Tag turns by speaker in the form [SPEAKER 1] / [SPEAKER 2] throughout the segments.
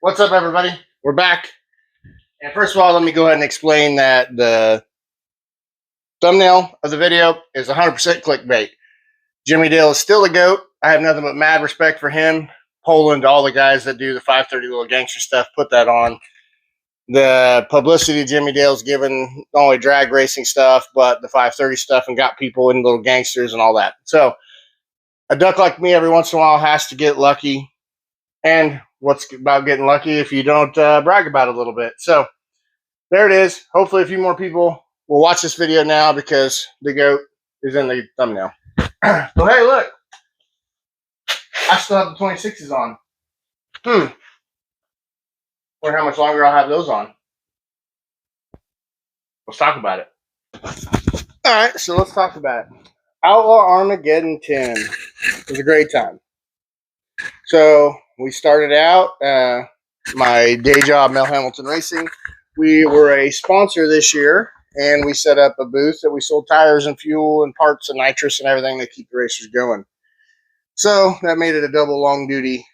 [SPEAKER 1] What's up, everybody? We're back. And first of all, let me go ahead and explain that the thumbnail of the video is 100% clickbait. Jimmy Dale is still a GOAT. I have nothing but mad respect for him. Poland, all the guys that do the 530 little gangster stuff, put that on. The publicity Jimmy Dale's given, not only drag racing stuff, but the 530 stuff, and got people in little gangsters and all that. So a duck like me every once in a while has to get lucky. And what's about getting lucky if you don't brag about it a little bit? So there it is. Hopefully a few more people will watch this video now because the GOAT is in the thumbnail. So hey, look. I still have the 26s on. Wonder how much longer I'll have those on. Let's talk about it. Alright, so let's talk about it. Outlaw Armageddon 10. It was a great time. So we started out, my day job, Mel Hamilton Racing. We were a sponsor this year, and we set up a booth that we sold tires and fuel and parts and nitrous and everything to keep the racers going. So that made it a double long duty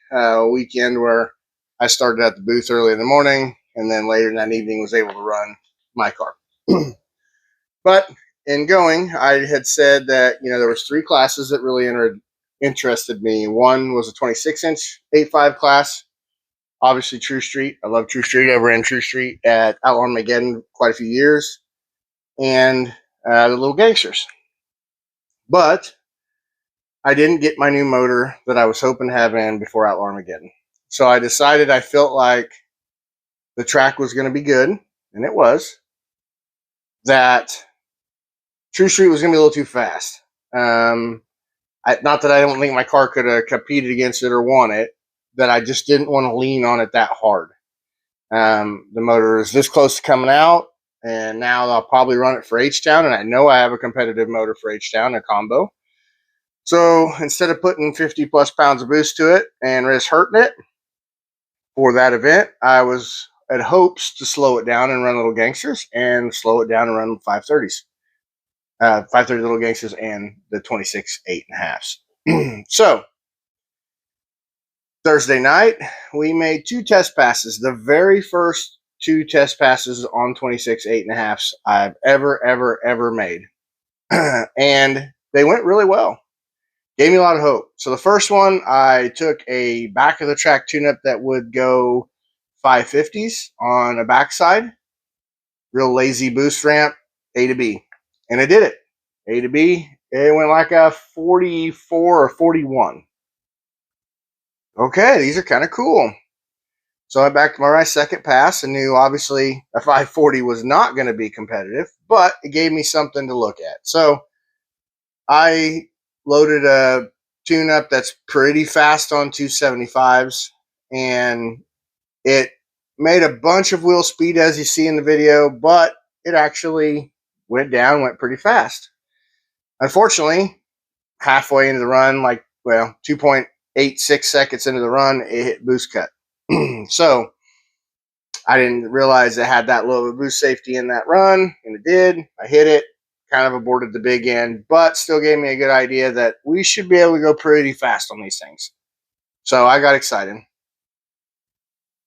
[SPEAKER 1] weekend where I started at the booth early in the morning, and then later in that evening was able to run my car. But in going, I had said that, there was 3 classes that really interested me. One was a 26-inch 8.5 class. Obviously, True Street. I love True Street. I ran True Street at Outlaw Armageddon quite a few years. And the little Gangsters. But I didn't get my new motor that I was hoping to have in before Outlaw Armageddon. So I decided I felt like the track was going to be good, and it was, that True Street was going to be a little too fast. Not that I don't think my car could have competed against it or won it, that I just didn't want to lean on it that hard. The motor is this close to coming out, and now I'll probably run it for H-Town, and I know I have a competitive motor for H-Town, a combo. So instead of putting 50 plus pounds of boost to it and risk hurting it for that event, I was at hopes to slow it down and run little Gangsters, and slow it down and run 530s. 530 little Gangsters and the 26 8.5s. So Thursday night, we made 2 test passes. The very first 2 test passes on 26 8.5s I've ever made. And they went really well. Gave me a lot of hope. So the first one, I took a back of the track tune-up that would go 550s on a backside. Real lazy boost ramp, A to B. And I did it. A to B, it went like a 44 or 41. Okay, these are kind of cool. So I backed my second pass and knew obviously a 540 was not going to be competitive, but it gave me something to look at. So I loaded a tune-up that's pretty fast on 275s, and it made a bunch of wheel speed as you see in the video, but it actually went pretty fast. Unfortunately, halfway into the run, 2.86 seconds into the run, it hit boost cut. So I didn't realize it had that low of a boost safety in that run, and it did. I hit it, kind of aborted the big end, but still gave me a good idea that we should be able to go pretty fast on these things. So I got excited.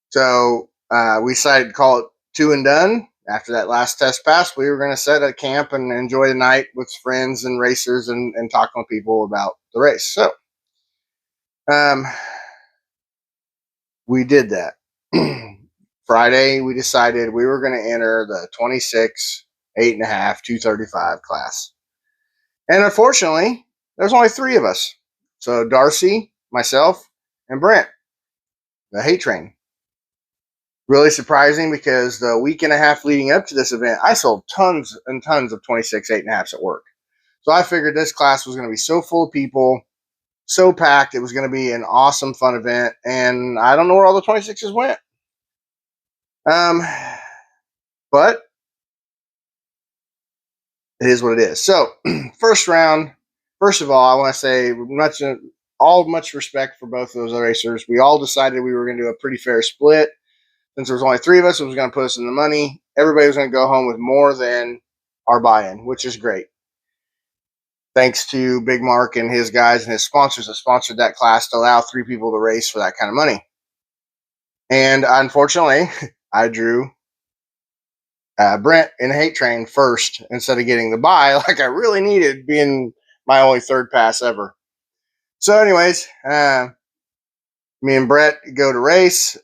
[SPEAKER 1] So we decided to call it 2 and done. After that last test pass, we were going to set at camp and enjoy the night with friends and racers and talking with people about the race. So we did that. Friday, we decided we were going to enter the 26, 8.5, 235 class. And unfortunately, there's only 3 of us. So Darcy, myself, and Brent, the hate train. Really surprising because the week and a half leading up to this event, I sold tons and tons of 26 8.5s at work. So I figured this class was going to be so full of people, so packed, it was going to be an awesome, fun event. And I don't know where all the 26s went. But it is what it is. So first round, first of all, I want to say much respect for both of those racers. We all decided we were going to do a pretty fair split. Since there was only 3 of us, it was going to put us in the money. Everybody was going to go home with more than our buy-in, which is great. Thanks to Big Mark and his guys and his sponsors that sponsored that class to allow 3 people to race for that kind of money. And unfortunately, I drew Brent in Hate Train first instead of getting the bye like I really needed, being my only third pass ever. So, anyways, me and Brett go to race.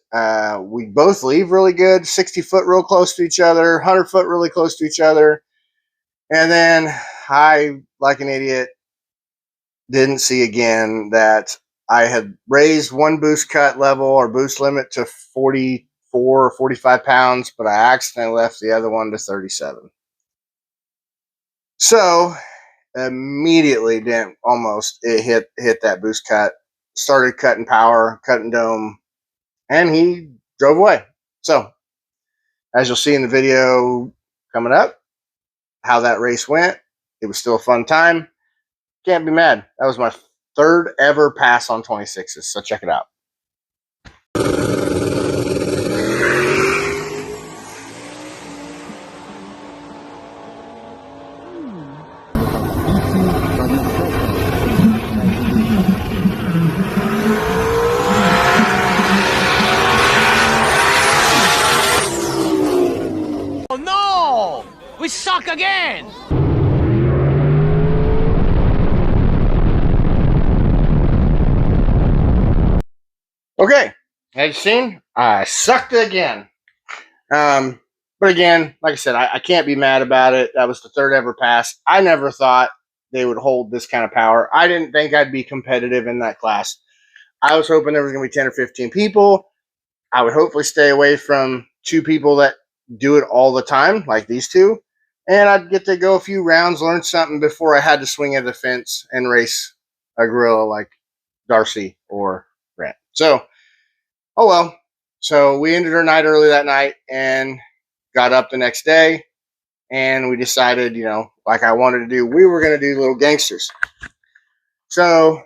[SPEAKER 1] We both leave really good, 60 foot real close to each other, 100 foot really close to each other. And then I, like an idiot, didn't see again that I had raised one boost cut level or boost limit to 44 or 45 pounds, but I accidentally left the other one to 37. So immediately, it hit that boost cut, started cutting power, cutting dome, and he drove away. So as you'll see in the video coming up, how that race went, it was still a fun time. Can't be mad. That was my third ever pass on 26s, so check it out.
[SPEAKER 2] Oh no! We suck again!
[SPEAKER 1] Okay, as you've seen, I sucked again. But again, like I said, I can't be mad about it. That was the third ever pass. I never thought they would hold this kind of power. I didn't think I'd be competitive in that class. I was hoping there was going to be 10 or 15 people. I would hopefully stay away from two people that do it all the time, like these two. And I'd get to go a few rounds, learn something before I had to swing at the fence and race a gorilla like Darcy or Grant. So, oh well. So we ended our night early that night and got up the next day. And we decided, like I wanted to do, we were going to do Little Gangsters. So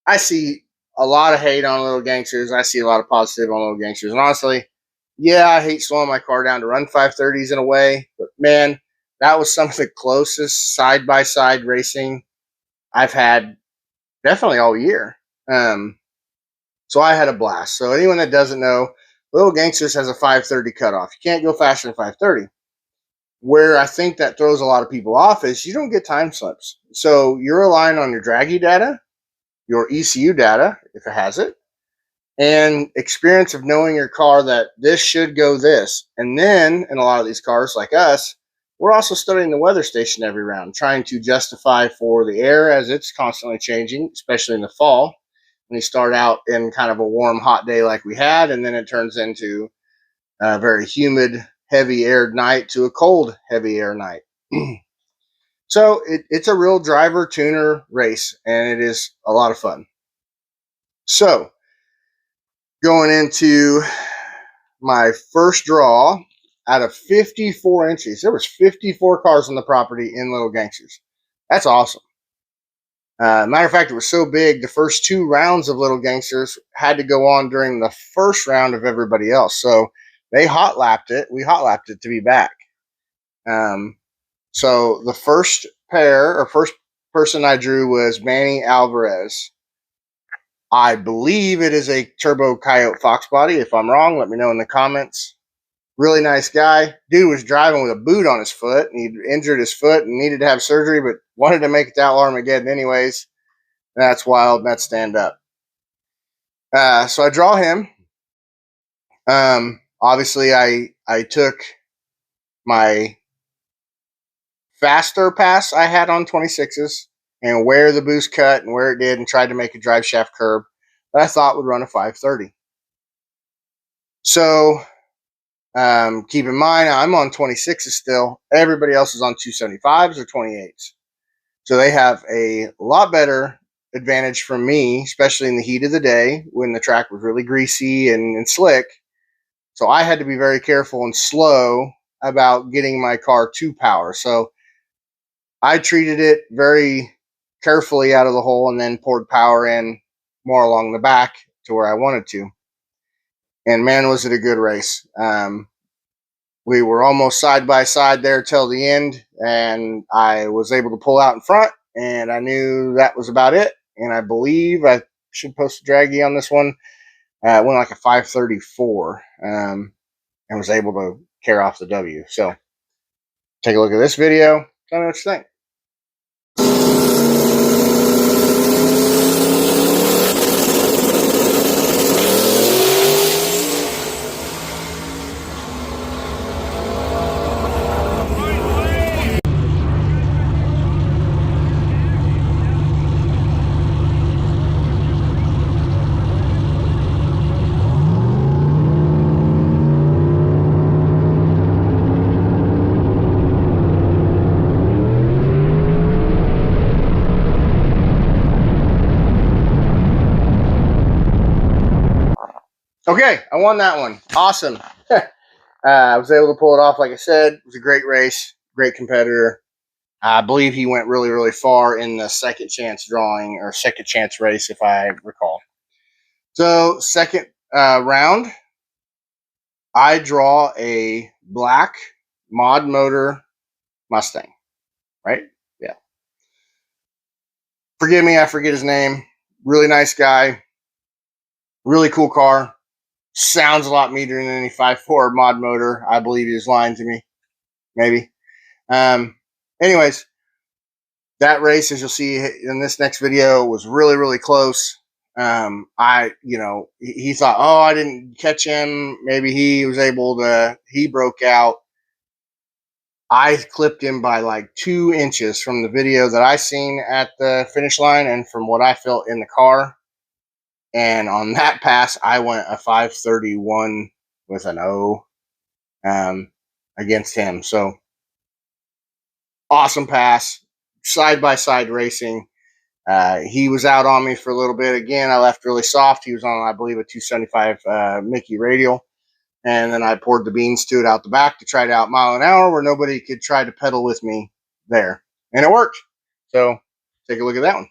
[SPEAKER 1] I see a lot of hate on Little Gangsters. I see a lot of positive on Little Gangsters. And honestly, yeah, I hate slowing my car down to run 530s in a way. But man, that was some of the closest side-by-side racing I've had definitely all year. So I had a blast. So anyone that doesn't know, Little Gangsters has a 530 cutoff. You can't go faster than 530. Where I think that throws a lot of people off is you don't get time slips. So you're relying on your draggy data, your ECU data, if it has it, and experience of knowing your car that this should go this. And then in a lot of these cars like us, we're also studying the weather station every round, trying to justify for the air as it's constantly changing, especially in the fall. When you start out in kind of a warm, hot day like we had, and then it turns into a very humid, heavy air night to a cold, heavy air night. So it's a real driver tuner race, and it is a lot of fun. So going into my first draw out of 54 entries, there was 54 cars on the property in Little Gangsters. That's awesome. Matter of fact, it was so big, the first two rounds of Little Gangsters had to go on during the first round of everybody else. So they hot lapped it. We hot lapped it to be back. So the first person I drew was Manny Alvarez. I believe it is a Turbo Coyote Fox body. If I'm wrong, let me know in the comments. Really nice guy. Dude was driving with a boot on his foot, and he injured his foot and needed to have surgery, but wanted to make it to Outlaw Armageddon anyways. That's wild. That's stand up. So I draw him. Obviously, I took my faster pass I had on 26s and where the boost cut and where it did and tried to make a drive shaft curb that I thought would run a 530. So keep in mind, I'm on 26s still. Everybody else is on 275s or 28s. So they have a lot better advantage from me, especially in the heat of the day when the track was really greasy and slick. So I had to be very careful and slow about getting my car to power. So I treated it very carefully out of the hole and then poured power in more along the back to where I wanted to. And man, was it a good race. We were almost side by side there till the end, and I was able to pull out in front, and I knew that was about it. And I believe I should post a draggy on this one. Went like a 5:34, and was able to carry off the W. So take a look at this video. Tell me what you think. Okay, I won that one. Awesome. I was able to pull it off, like I said. It was a great race, great competitor. I believe he went really, really far in the second chance drawing or second chance race, if I recall. So, second round, I draw a black mod motor Mustang, right? Yeah. Forgive me, I forget his name. Really nice guy. Really cool car. Sounds a lot meaner than any 5.4 mod motor. I believe he was lying to me. Maybe. Anyways, that race, as you'll see in this next video, was really, really close. He thought, oh, I didn't catch him. Maybe he broke out. I clipped him by like 2 inches from the video that I seen at the finish line and from what I felt in the car. And on that pass, I went a 5:31 with an O against him. So awesome pass, side by side racing. He was out on me for a little bit. Again, I left really soft. He was on, I believe, a 275 Mickey radial. And then I poured the beans to it out the back to try to out mile an hour where nobody could try to pedal with me there. And it worked. So take a look at that one.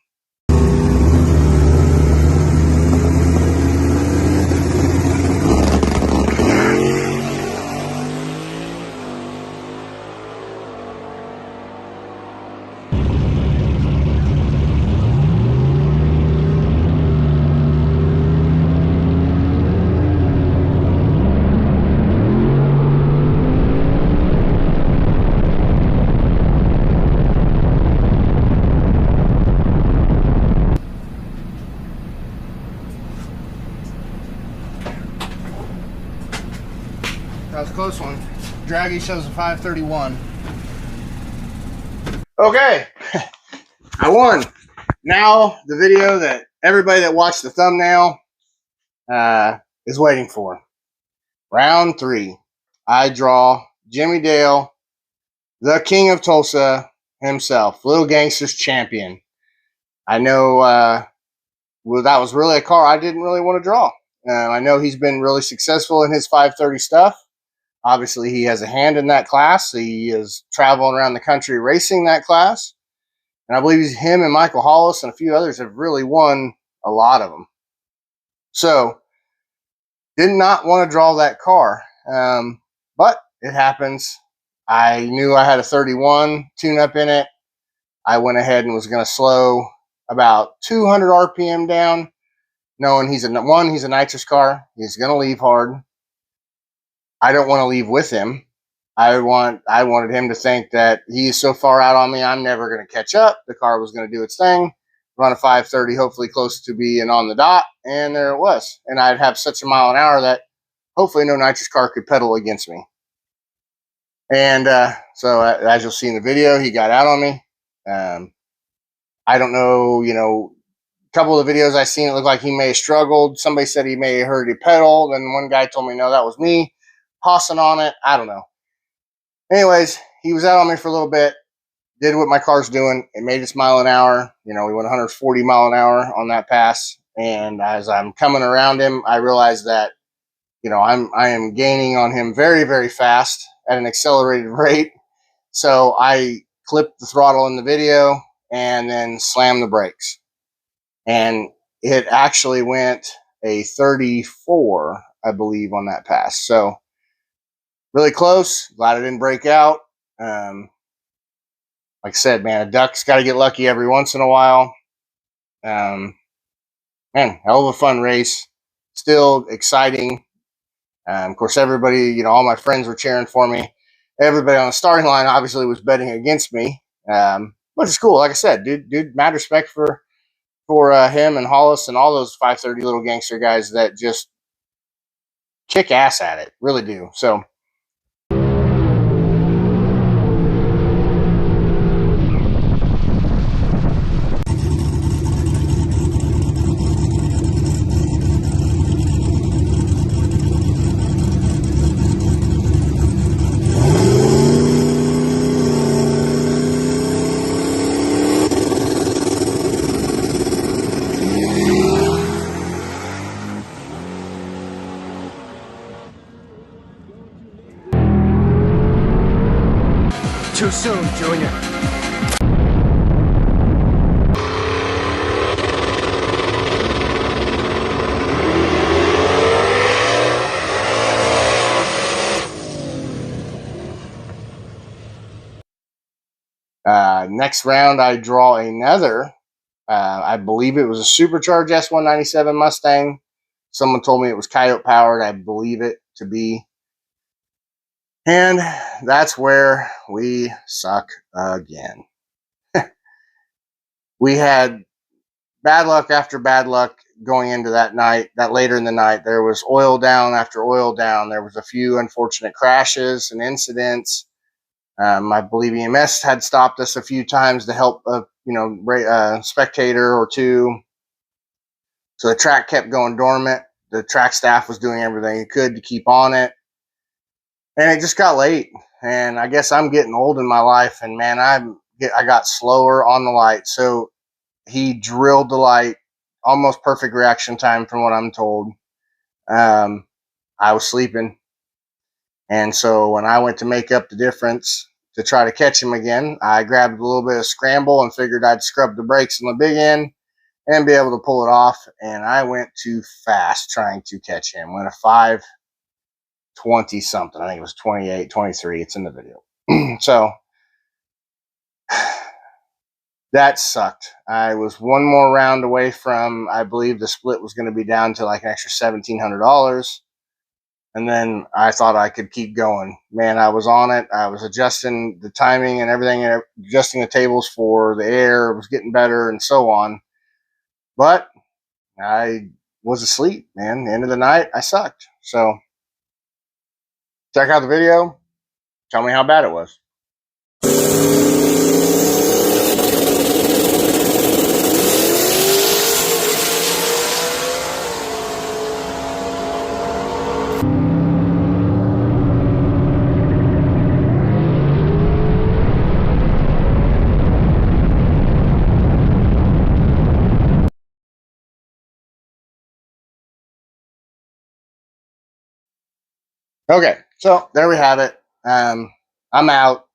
[SPEAKER 1] That was a close one. Draggy shows a 5:31. Okay, I won. Now the video that everybody that watched the thumbnail is waiting for. Round 3. I draw Jimmy Dale, the king of Tulsa himself, Little Gangsters champion. I know that was really a car I didn't really want to draw. I know he's been really successful in his 530 stuff. Obviously, he has a hand in that class. He is traveling around the country racing that class. And I believe him and Michael Hollis and a few others have really won a lot of them. So, did not want to draw that car. But it happens. I knew I had a 31 tune-up in it. I went ahead and was going to slow about 200 RPM down, knowing he's a nitrous car. He's going to leave hard. I don't want to leave with him. I wanted him to think that he's so far out on me, I'm never going to catch up. The car was going to do its thing, run a 530, hopefully close to being on the dot, and there it was. And I'd have such a mile an hour that hopefully no nitrous car could pedal against me. And so as you'll see in the video, he got out on me. I don't know, a couple of the videos I seen, it looked like he may have struggled. Somebody said he may have heard he pedal. Then one guy told me, no, that was me hossing on it. I don't know. Anyways, he was out on me for a little bit, did what my car's doing. It made its mile an hour. We went 140 mile an hour on that pass. And as I'm coming around him, I realized that, I am gaining on him very, very fast at an accelerated rate. So I clipped the throttle in the video and then slammed the brakes. And it actually went a 34, I believe, on that pass. So really close. Glad I didn't break out. Like I said, man, a duck's got to get lucky every once in a while. Man, hell of a fun race. still exciting. Of course, everybody, all my friends were cheering for me. Everybody on the starting line obviously was betting against me, which is cool. Like I said, dude, mad respect for him and Hollis and all those 530 little gangster guys that just kick ass at it, really do. So.
[SPEAKER 2] Too soon, Junior.
[SPEAKER 1] Next round, I draw another. I believe it was a supercharged S197 Mustang. Someone told me it was coyote powered. I believe it to be. And that's where we suck again. We had bad luck after bad luck going into that night, that later in the night. There was oil down after oil down. There was a few unfortunate crashes and incidents. I believe EMS had stopped us a few times to help a spectator or two. So the track kept going dormant. The track staff was doing everything it could to keep on it. And it just got late. And I guess I'm getting old in my life. And man, I got slower on the light. So he drilled the light, almost perfect reaction time from what I'm told. I was sleeping. And so when I went to make up the difference to try to catch him again, I grabbed a little bit of scramble and figured I'd scrub the brakes on the big end and be able to pull it off. And I went too fast trying to catch him. Went a 5:20 something. I think it was 28, 23. It's in the video. So that sucked. I was one more round away from, I believe the split was going to be down to like an extra $1,700. And then I thought I could keep going. Man, I was on it. I was adjusting the timing and everything, and adjusting the tables for the air. It was getting better and so on. But I was asleep, man. The end of the night, I sucked. So check out the video. Tell me how bad it was. Okay, so there we have it. I'm out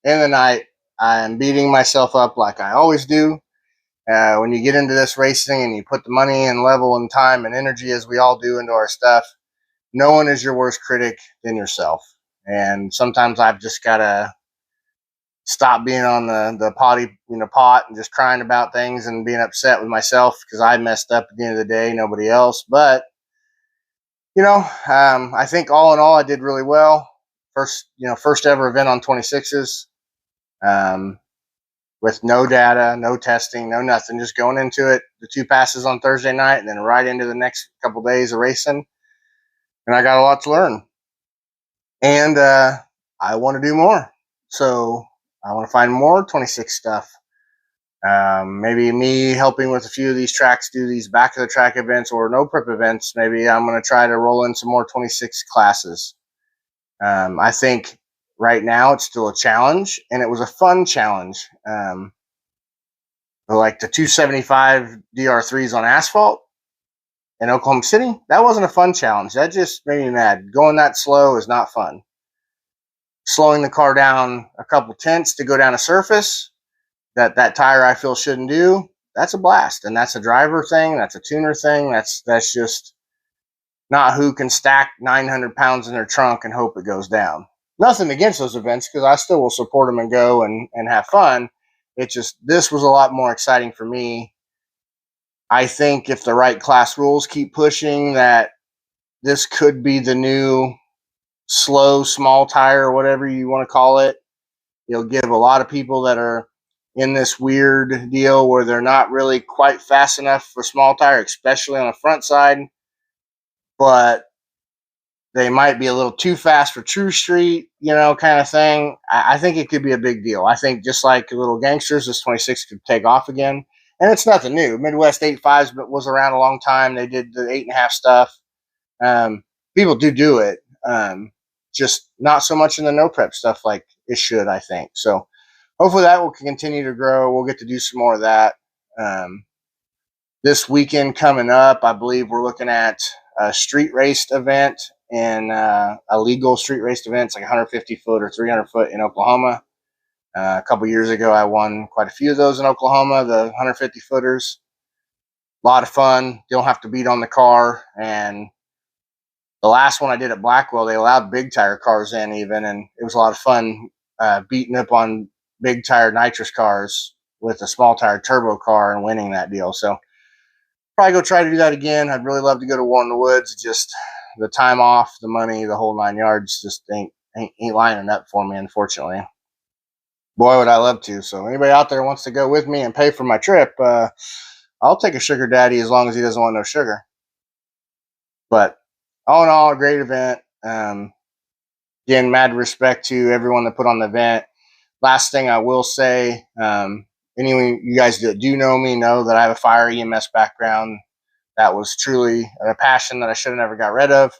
[SPEAKER 1] in the night. I'm beating myself up like I always do. When you get into this racing and you put the money and level and time and energy, as we all do, into our stuff, no one is your worst critic than yourself. And sometimes I've just got to stop being on the potty, pot and just crying about things and being upset with myself because I messed up at the end of the day, nobody else. But I think all in all, I did really well. First ever event on 26s, with no data, no testing, no nothing, just going into it. The 2 passes on Thursday night, and then right into the next couple of days of racing. And I got a lot to learn, and I want to do more. So I want to find more 26 stuff. Maybe me helping with a few of these tracks, do these back of the track events or no prep events. Maybe I'm going to try to roll in some more 26 classes. I think right now it's still a challenge, and it was a fun challenge. Like the 275 DR3s on asphalt in Oklahoma City, that wasn't a fun challenge. That just made me mad. Going that slow is not fun. Slowing the car down a couple tenths to go down a surface that tire I feel shouldn't do, that's a blast. And that's a driver thing. That's a tuner thing. That's just not who can stack 900 pounds in their trunk and hope it goes down. Nothing against those events, because I still will support them and go and have fun. It's just, this was a lot more exciting for me. I think if the right class rules keep pushing that this could be the new slow small tire, or whatever you want to call it. It'll give a lot of people that are in this weird deal where they're not really quite fast enough for small tire, especially on the front side, but they might be a little too fast for true street, kind of thing. I think it could be a big deal. I think just like little Gangsters, this 26 could take off again. And it's nothing new. Midwest 85s was around a long time. They did the 8.5 stuff. People do it. Just not so much in the no prep stuff like it should, I think. So hopefully that will continue to grow. We'll get to do some more of that. This weekend coming up, I believe we're looking at a street raced event and a legal street raced event. It's like 150 foot or 300 foot in Oklahoma. A couple years ago, I won quite a few of those in Oklahoma, the 150 footers. A lot of fun. You don't have to beat on the car. And the last one I did at Blackwell, they allowed big tire cars in even, and it was a lot of fun beating up on big tire nitrous cars with a small tire turbo car and winning that deal. So probably go try to do that again. I'd really love to go to War in the Woods. Just the time off, the money, the whole 9 yards just ain't lining up for me, unfortunately. Boy, would I love to. So anybody out there wants to go with me and pay for my trip, I'll take a sugar daddy as long as he doesn't want no sugar. But all in all, a great event. Again, mad respect to everyone that put on the event. Last thing I will say, anyone you guys that do know me know that I have a fire EMS background. That was truly a passion that I should have never got rid of.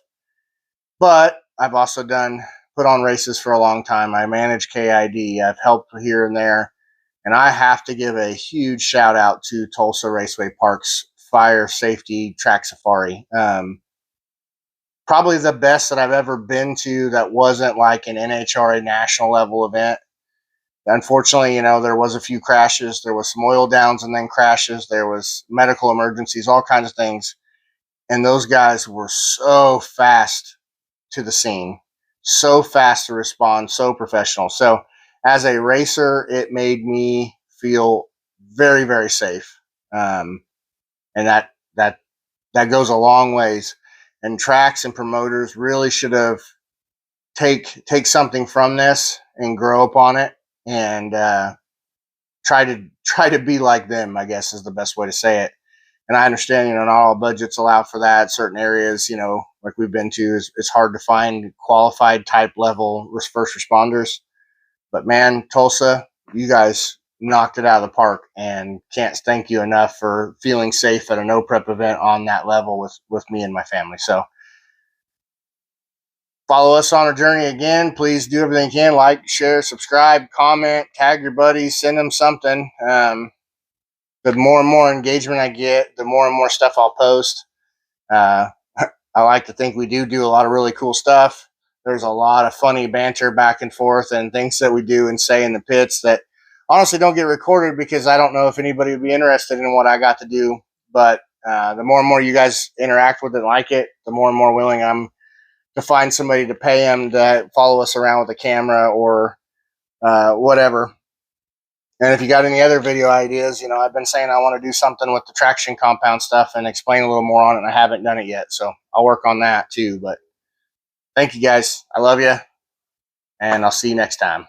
[SPEAKER 1] But I've also put on races for a long time. I manage KID. I've helped here and there. And I have to give a huge shout out to Tulsa Raceway Park's Fire Safety Track Safari. Probably the best that I've ever been to that wasn't like an NHRA national level event. Unfortunately, there was a few crashes. There was some oil downs and then crashes. There was medical emergencies, all kinds of things. And those guys were so fast to the scene, so fast to respond, so professional. So as a racer, it made me feel very, very safe. And that goes a long ways. And tracks and promoters really should have take something from this and grow upon it and try to be like them, I guess is the best way to say it. And I understand, not all budgets allow for that. Certain areas, like we've been to, it's hard to find qualified type level first responders. But man, Tulsa, you guys knocked it out of the park, and can't thank you enough for feeling safe at a no prep event on that level with me and my family. So follow us on our journey again. Please do everything you can. Like, share, subscribe, comment, tag your buddies, send them something. The more and more engagement I get, the more and more stuff I'll post. I like to think we do a lot of really cool stuff. There's a lot of funny banter back and forth and things that we do and say in the pits that honestly don't get recorded because I don't know if anybody would be interested in what I got to do. But the more and more you guys interact with it and like it, the more and more willing I'm to find somebody to pay them to follow us around with a camera or whatever. And if you got any other video ideas, I've been saying I want to do something with the traction compound stuff and explain a little more on it, and I haven't done it yet. So I'll work on that too. But thank you guys. I love you, and I'll see you next time.